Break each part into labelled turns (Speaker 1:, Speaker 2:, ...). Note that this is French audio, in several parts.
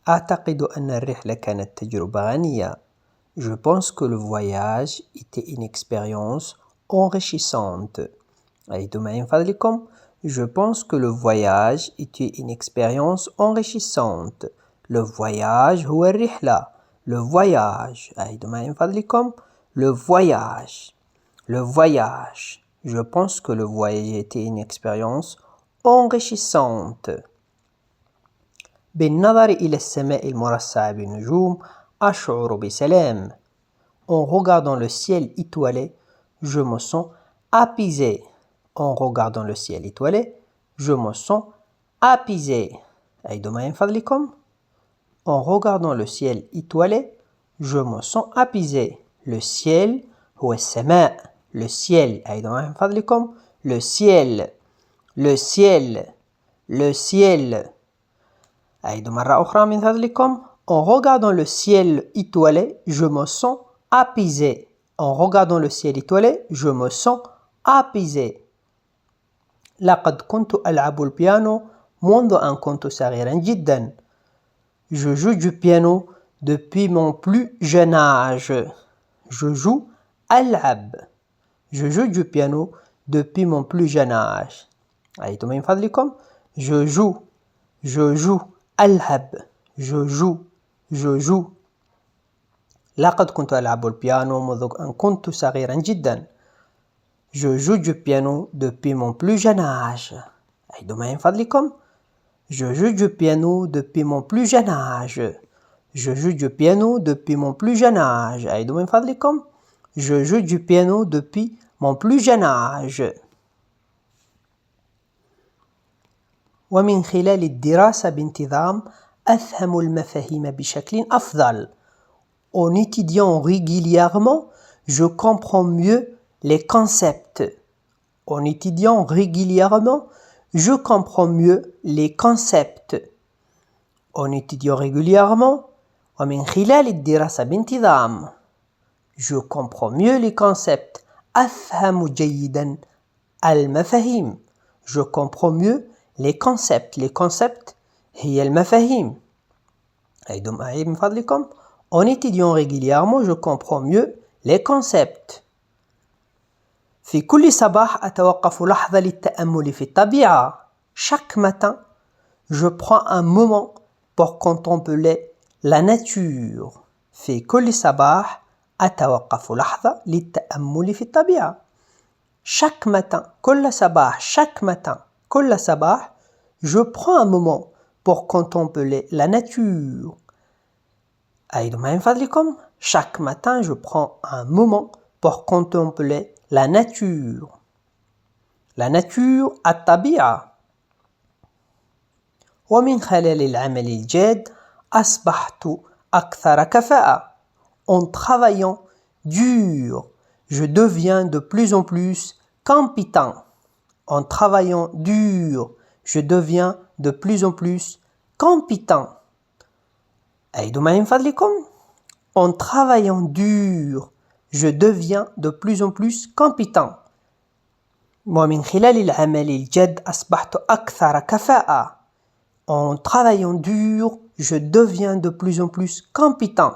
Speaker 1: أعتقد أن الرحلة كانت تجربة غنية. Je pense que le voyage était une expérience enrichissante. عيدوا معي من فضلكم. Je pense que le voyage était une expérience enrichissante. Le voyage هو الرحلة. Le voyage. عيدوا معي من فضلكم. Le voyage. Le voyage. Je pense que le voyage était une expérience enrichissante. بالنظر إلى السماء المرصعة بالنجوم أشعر بسلام. En regardant le ciel étoilé, je me sens apaisé. En regardant le ciel étoilé, je me sens apaisé. عيدوا معي من فضلكم. En regardant le ciel étoilé, je me sens apaisé. Le ciel هو السماء. Le ciel. عيدوا معي من فضلكم. Le ciel. Le ciel. Le ciel. عيدوا مرة أخرى من فضلكم. En regardant le ciel étoilé, je me sens apaisé. En regardant le ciel étoilé, je me sens apaisé. لقد كنت ألعب البيانو منذ أن كنت صغيرا جدا. Je joue du piano depuis mon plus jeune âge. Je joue ألعب. Je joue du piano depuis mon plus jeune âge. عيدوا من فضلكم. Je joue ألعب. Je joue. لقد كنت ألعب البيانو منذ أن كنت صغيرا جدا. Je joue du piano depuis mon plus jeune âge. عيدوا معي من فضلكم. Je joue du piano depuis mon plus jeune âge. Je joue du piano depuis mon plus jeune âge. عيدوا من فضلكم. Je joue du piano depuis mon plus jeune âge. ومن خلال الدراسة بانتظام أفهم المفاهيم بشكل أفضل. En étudiant régulièrement, je comprends mieux les concepts. En étudiant régulièrement, je comprends mieux les concepts. En étudiant régulièrement, ومن خلال الدراسة بانتظام, je comprends mieux les concepts. أفهم جيدا المفاهيم. Je comprends mieux les concepts. Les concepts هي المفاهيم. عيدوا معي من فضلكم. En étudiant régulièrement, je comprends mieux les concepts. في كل صباح أتوقف لحظة للتأمل في الطبيعة. Chaque matin, je prends un moment pour contempler la nature. في كل صباح أتوقف لحظة للتأمل في الطبيعة. Chaque matin, كل صباح, chaque matin, كل صباح, je prends un moment pour contempler la nature. عيدوا معي من فضلكم. Chaque matin, je prends un moment pour contempler la nature. La nature, الطبيعة. ومن خلال العمل الجاد أصبحت أكثر كفاءة. En travaillant dur, je deviens de plus en plus compétent. En travaillant dur, je deviens de plus en plus compétent. عيدوا معي من فضلكم. En travaillant dur, je deviens de plus en plus compétent. ومن خلال العمل الجاد أصبحت أكثر كفاءة. En travaillant dur, je deviens de plus en plus compétent.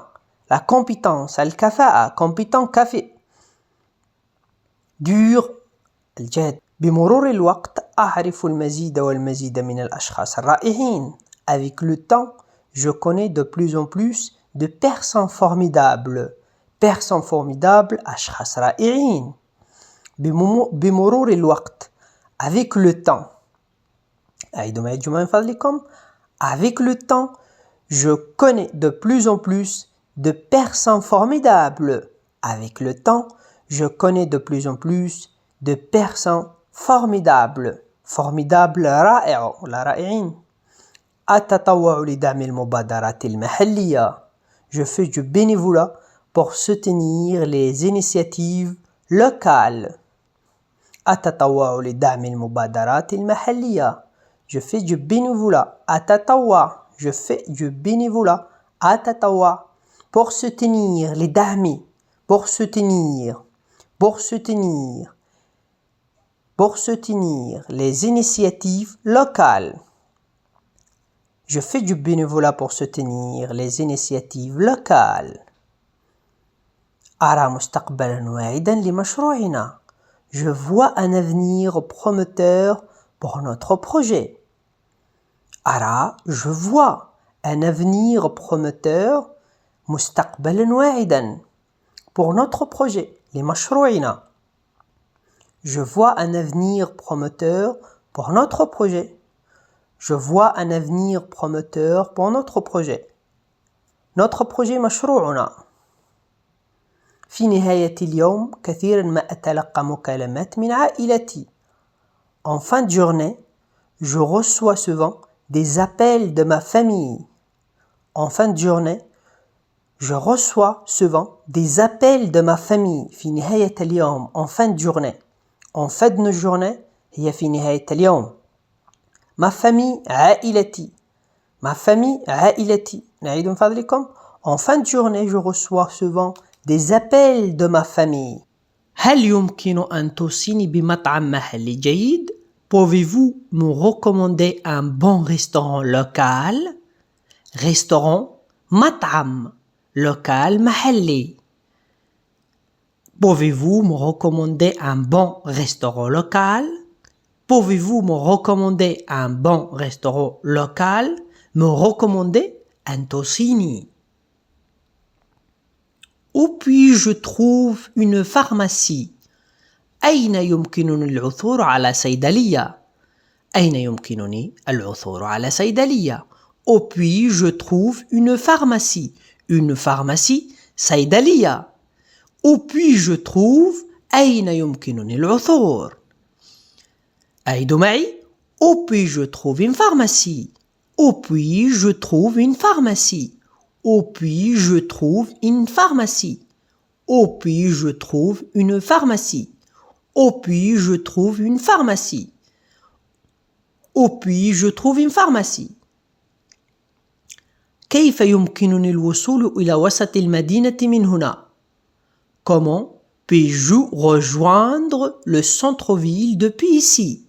Speaker 1: La compétence, الكفاءة, compétent كفء. dur, الجاد. بمرور الوقت أعرف المزيد والمزيد من الأشخاص الرائعين. Avec le temps, je connais de plus en plus de personnes formidables. Personnes formidables, أشخاص رائعين. بمرور الوقت. Avec le temps. أعيدوا معي الجملة من فضلكم. Avec le temps, je connais de plus en plus de personnes formidables. Avec le temps, je connais de plus en plus de personnes formidables. Formidables, رائع ولا رائعين. أتطوع لدعم المبادرات المحلية. Je fais du bénévolat pour soutenir les initiatives locales. أتطوع لدعم المبادرات المحلية. Je fais du bénévolat. أتطوع. Je fais du bénévolat. أتطوع. Pour soutenir les دعم. Pour soutenir. Pour soutenir. Pour soutenir les initiatives locales. Je fais du bénévolat pour soutenir les initiatives locales. أرى مستقبلا واعدا لمشروعنا. Je vois un avenir prometteur pour notre projet. أرى, je vois un avenir prometteur مستقبلا واعدا pour notre projet لمشروعنا. Je vois un avenir prometteur pour notre projet. Je vois un avenir prometteur pour notre projet. Notre projet مشروعنا. في نهاية اليوم كثيرا ما أتلقى مكالمات من عائلتي. En fin de journée, je reçois souvent des appels de ma famille. En fin de journée, je reçois souvent des appels de ma famille. في نهاية اليوم, en fin de journée. En fin de journée, هي في نهاية اليوم. Ma famille عائلتي. Ma famille عائلتي. نعيد من فضلكم. En fin de journée, je reçois souvent des appels de ma famille. هل يمكن أن توصيني بمطعم محلي جيد? Pouvez-vous me recommander un bon restaurant local? Restaurant, مطعم. Local, محلي. Pouvez-vous me recommander un bon restaurant local? Pouvez-vous me recommander un bon restaurant local? Me recommander un توصيني. Où puis-je trouve une pharmacie? أين يمكنني العثور على صيدلية؟ أين يمكنني العثور على صيدلية؟ Où puis-je trouve une pharmacie? Une pharmacie, صيدلية. Où puis-je trouve أين يمكنني العثور؟ أعيدوا معي. Où puis-je trouve une pharmacie? Où puis-je trouve une pharmacie? Où puis-je trouve une pharmacie? Où puis-je trouve une pharmacie? Où puis-je trouve une pharmacie? Où puis-je trouve une pharmacie? كيف يمكنني الوصول إلى وسط المدينة من هنا? Comment puis-je rejoindre le centre-ville depuis ici?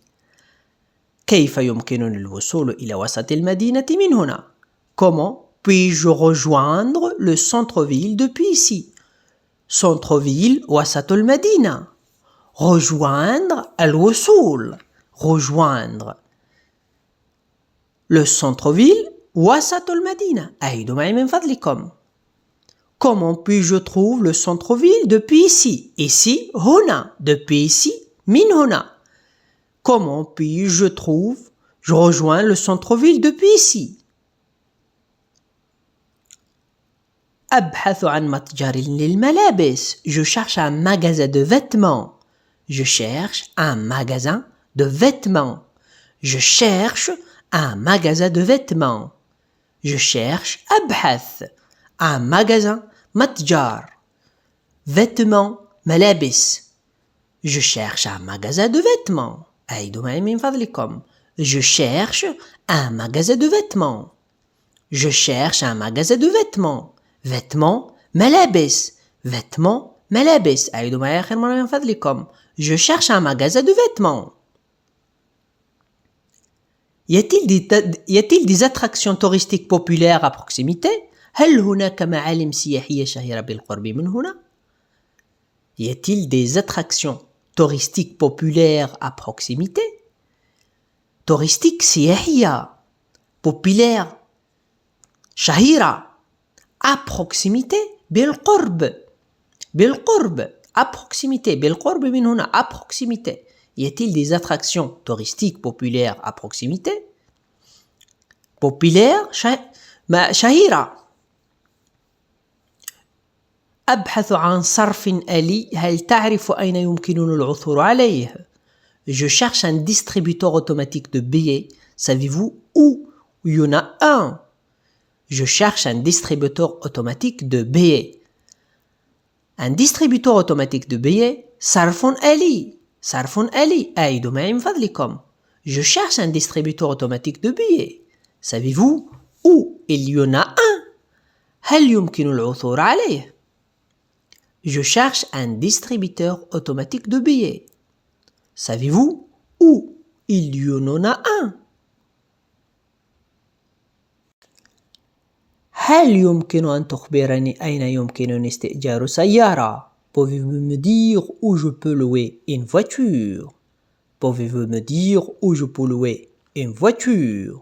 Speaker 1: كيف يمكنني الوصول إلى وسط المدينة من هنا? Comment puis-je rejoindre le centre-ville depuis ici? Centre-ville وسط المدينة. Rejoindre الوصول. Rejoindre. Le centre-ville وسط المدينة. أعيدوا معي من فضلكم. Comment puis-je trouve le centre-ville depuis ici? Ici, هنا. Depuis ici, من هنا. Comment puis-je trouve? Je rejoins le centre-ville depuis ici. أبحث عن متجر للملابس. Je cherche un magasin de vêtements. Je cherche un magasin de vêtements. Je cherche un magasin de vêtements. Je cherche أبحث. Un magasin متجر. Vêtements ملابس. Je cherche un magasin de vêtements. أعيدوا معي من فضلكم. Je cherche un magasin de vêtements. Je cherche un magasin de vêtements. Vêtements ملابس. Vêtements ملابس. أعيدوا معي آخر مرة من فضلكم. Je cherche un magasin de vêtements. Y a-t-il des attractions touristiques populaires à proximité? هل هناك معالم سياحية شهيرة بالقرب من هنا؟ Y a-t-il des attractions touristiques populaires à proximité? Touristique سياحية. Populaire. شهيرة. À proximité. بالقرب. بالقرب. À proximité. بالقرب من هنا. À proximité. Y a-t-il des attractions touristiques populaires à proximité? Populaire. شهيرة. أبحث عن صرف آلي. هل تعرف أين يمكنني العثور عليه? Je cherche un distributeur automatique de billets. Savez-vous où il y en a un? Je cherche un distributeur automatique de billets. Un distributeur automatique de billets. صرف آلي. صرف آلي. أعيدوا معي من فضلكم. Je cherche un distributeur automatique de billets. Savez-vous où il y en a un? هل يمكن العثور عليه? Je cherche un distributeur automatique de billets. Savez-vous où il y en a un? هل يمكن أن تخبرني أين يمكنني استئجار سيارة؟ Pouvez-vous me dire où je peux louer une voiture? Pouvez-vous me dire où je peux louer une voiture?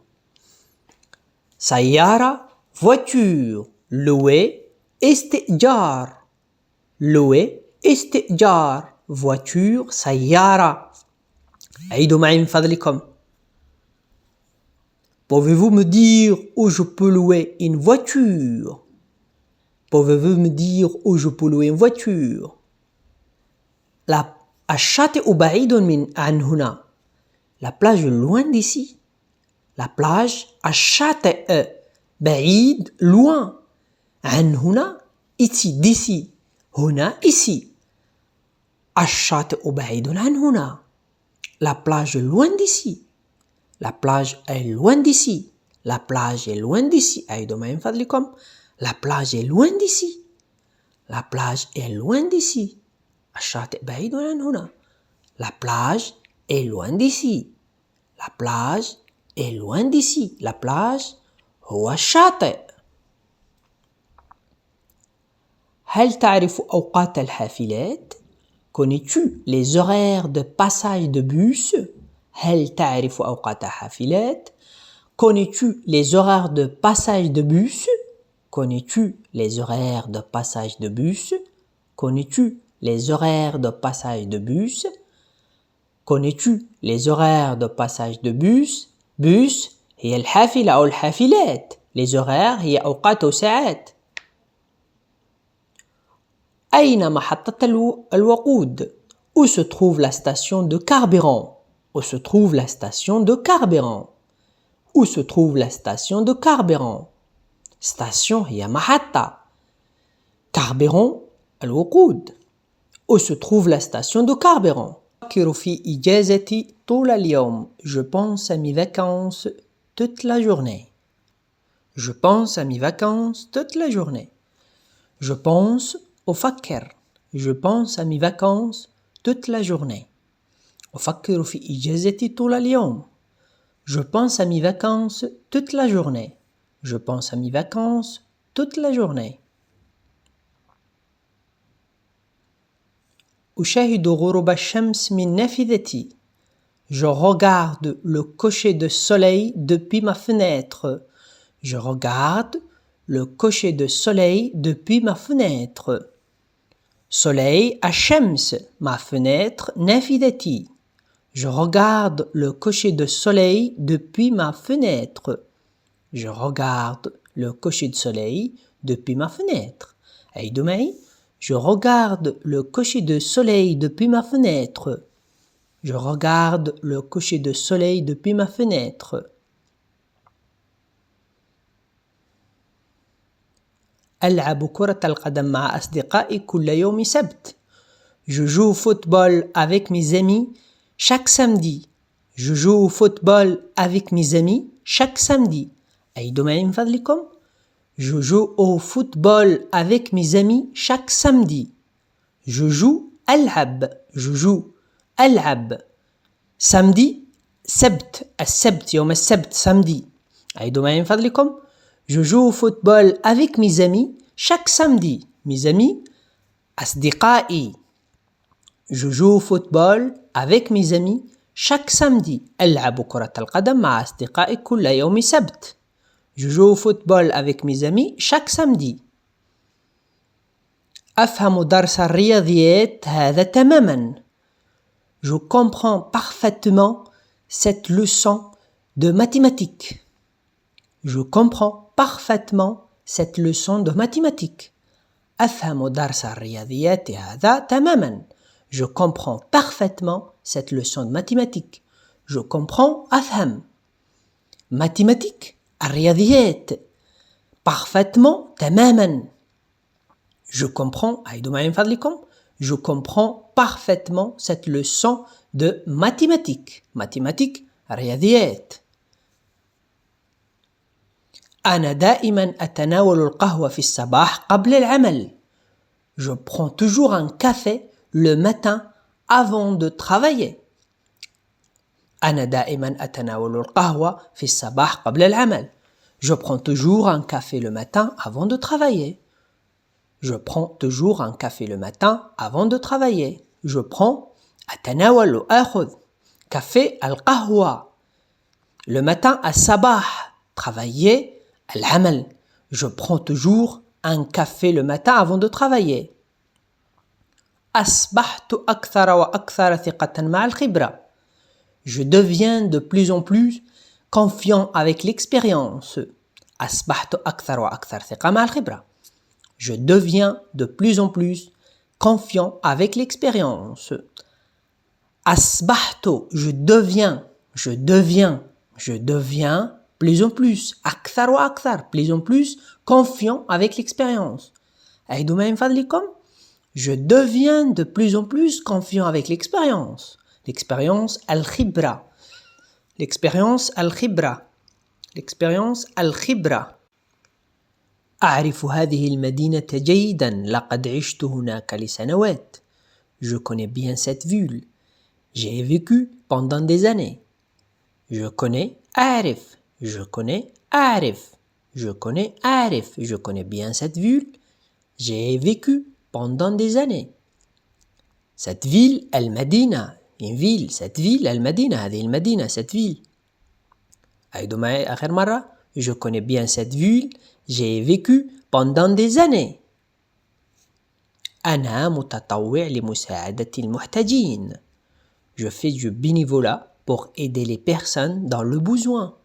Speaker 1: سيارة voiture louer استئجار louer استئجار voiture سيارة عيدوا معي من فضلكم. Pouvez-vous me dire où je peux louer une voiture? Pouvez-vous me dire où je peux louer une voiture? الشاطئ بعيد عن هنا. La plage loin d'ici. La plage الشاطئ بعيد loin. عن هنا ici d'ici. هنا ici. الشاطئ بعيد عن هنا. La plage loin d'ici. La plage est loin d'ici. La plage est loin d'ici. أعيدوا معي من فضلكم. La plage est loin d'ici. La plage est loin d'ici. الشاطئ بعيد عن هنا. La plage est loin d'ici. La plage est loin d'ici. La plage هو الشاطئ. هل تعرف أوقات الحافلات؟ Connais-tu les horaires de passage de bus? هل تعرف أوقات الحافلات؟ Connais-tu les horaires de passage de bus? Connais-tu les horaires de passage de bus? Connais-tu les horaires de passage de bus? Connais-tu les horaires de passage de bus? Bus هي الحافلة أو الحافلات. Les horaires هي أوقات وساعات. أين محطة الوقود؟ Où se trouve la station de carburant? Où se trouve la station de carburant? Où se trouve la station de carburant? Station هي محطة. Carburant الوقود. Où se trouve la station de carburant? أفكر في إجازتي طول اليوم. Je pense à mes vacances toute la journée. Je pense à mes vacances toute la journée. Je pense أفكر. Je pense à mes vacances toute la journée. أفكر في إجازتي طول اليوم. Je pense à mes vacances toute la journée. Je pense à mes vacances toute la journée. أشاهد غروب الشمس من نافذتي. Je regarde le coucher de soleil depuis ma fenêtre. Je regarde le coucher de soleil depuis ma fenêtre. Soleil الشمس. Ma fenêtre نافذتي. Je regarde le coucher de soleil depuis ma fenêtre. Je regarde le coucher de soleil depuis ma fenêtre. عيدوا معي. Je regarde le coucher de soleil depuis ma fenêtre. Je regarde le coucher de soleil depuis ma fenêtre. ألعب كرة القدم مع أصدقائي كل يوم سبت. Je joue au football avec mes amis chaque samedi. Je joue au football avec mes amis chaque samedi. عيدوا معي من فضلكم. Je joue au football avec mes amis chaque samedi. Je joue ألعب. Je joue ألعب. samedi سبت. السبت يوم السبت samedi. عيدوا معي من فضلكم. Je joue au football avec mes amis chaque samedi. Mes amis أصدقائي. Je joue au football avec mes amis chaque samedi. ألعب كرة القدم مع أصدقائي كل يوم سبت. Je joue au football avec mes amis chaque samedi. أفهم درس الرياضيات هذا تماما. Je comprends parfaitement cette leçon de mathématiques. Je comprends parfaitement cette leçon de mathématiques. أفهم درس الرياضيات هذا تماما. Je comprends parfaitement cette leçon de mathématiques. Je comprends أفهم. Mathématiques الرياضيات. Parfaitement تماما. Je comprends. عيدوا معي من فضلكم. Je comprends parfaitement cette leçon de mathématiques. Mathématiques الرياضيات. أنا دائما أتناول القهوة في الصباح قبل العمل. Je prends toujours un café le matin avant de travailler. أنا دائما أتناول القهوة في الصباح قبل العمل. Je prends toujours un café le matin avant de travailler. Je prends toujours un café le matin avant de travailler. Je prends أتناول وآخذ café القهوة. Le matin الصباح travailler العمل. Je prends toujours un café le matin avant de travailler. أصبحت أكثر وأكثر ثقة مع الخبرة. Je deviens de plus en plus confiant avec l'expérience. أصبحت أكثر وأكثر ثقة مع الخبرة. Je deviens de plus en plus confiant avec l'expérience. أصبحت, je deviens plus en plus أكثر وأكثر, plus en plus confiant avec l'expérience. أعيدوا معي من فضلكم. Je deviens de plus en plus confiant avec l'expérience. L'expérience الخبرة. L'expérience الخبرة. L'expérience الخبرة. أعرف هذه المدينة جيدا لقد عشت هناك لسنوات. Je connais bien cette ville. J'ai vécu pendant des années. Je connais أعرف. Je connais أعرف. Je connais أعرف. Je connais bien cette ville. J'ai vécu pendant des années. Cette ville المدينة. Une ville. Cette ville المدينة. هذه المدينة. Cette ville. أعيدوا معي آخر مرة. Je connais bien cette ville. J'ai vécu pendant des années. أنا متطوع لمساعدة المحتاجين. Je fais du bénévolat pour aider les personnes dans le besoin.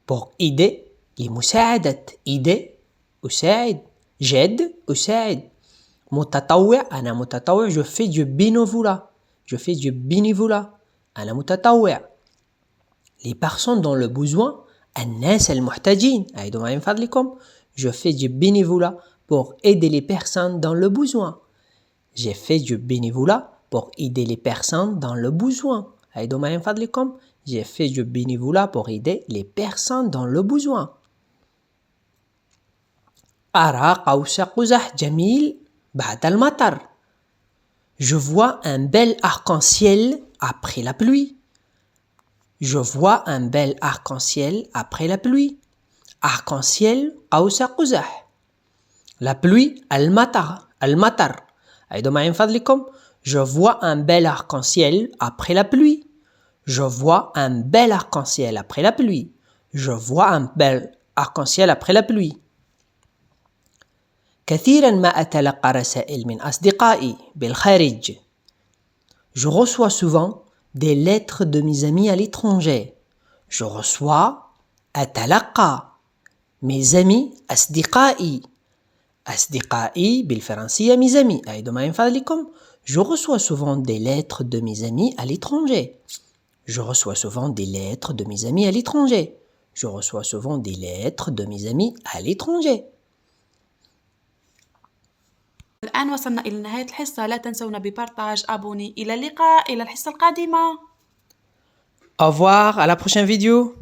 Speaker 1: Pour aider لمساعدة. aider أساعد. j'aide أساعد. متطوع أنا متطوع. Je fais du bénévolat. Je fais du bénévolat. أنا متطوع. Les personnes dans le besoin الناس المحتاجين. أعيدوا معي من فضلكم. Je fais du bénévolat pour aider les personnes dans le besoin. J'ai fait du bénévolat pour aider les personnes dans le besoin. أعيدوا معي من فضلكم. J'ai fait du bénévolat pour aider les personnes dans le besoin. أرى قوس قزح جميل بعد المطر. Je vois un bel arc-en-ciel après la pluie. Je vois un bel arc-en-ciel après la pluie. Arc-en-ciel قوس قزح. La pluie المطر. المطر. أعيدوا معي من فضلكم. Je vois un bel arc-en-ciel après la pluie. Je vois un bel arc-en-ciel après la pluie. Je vois un bel arc-en-ciel après la pluie. كثيرا ما أتلقى رسائل من أصدقائي بالخارج. Je reçois souvent des lettres de mes amis à l'étranger. Je reçois أتلقى. Mes amis أصدقائي. أصدقائي بالفرنسية mes amis. أعيدوا معي من فضلكم. Je reçois souvent des lettres de mes amis à l'étranger. Je reçois souvent des lettres de mes amis à l'étranger. Je reçois souvent des lettres de mes amis à l'étranger.
Speaker 2: الآن وصلنا إلى نهاية الحصة. لا تنسونا ببارتاج أبوني. إلى اللقاء. إلى الحصة القادمة.
Speaker 1: Au revoir, à la prochaine vidéo.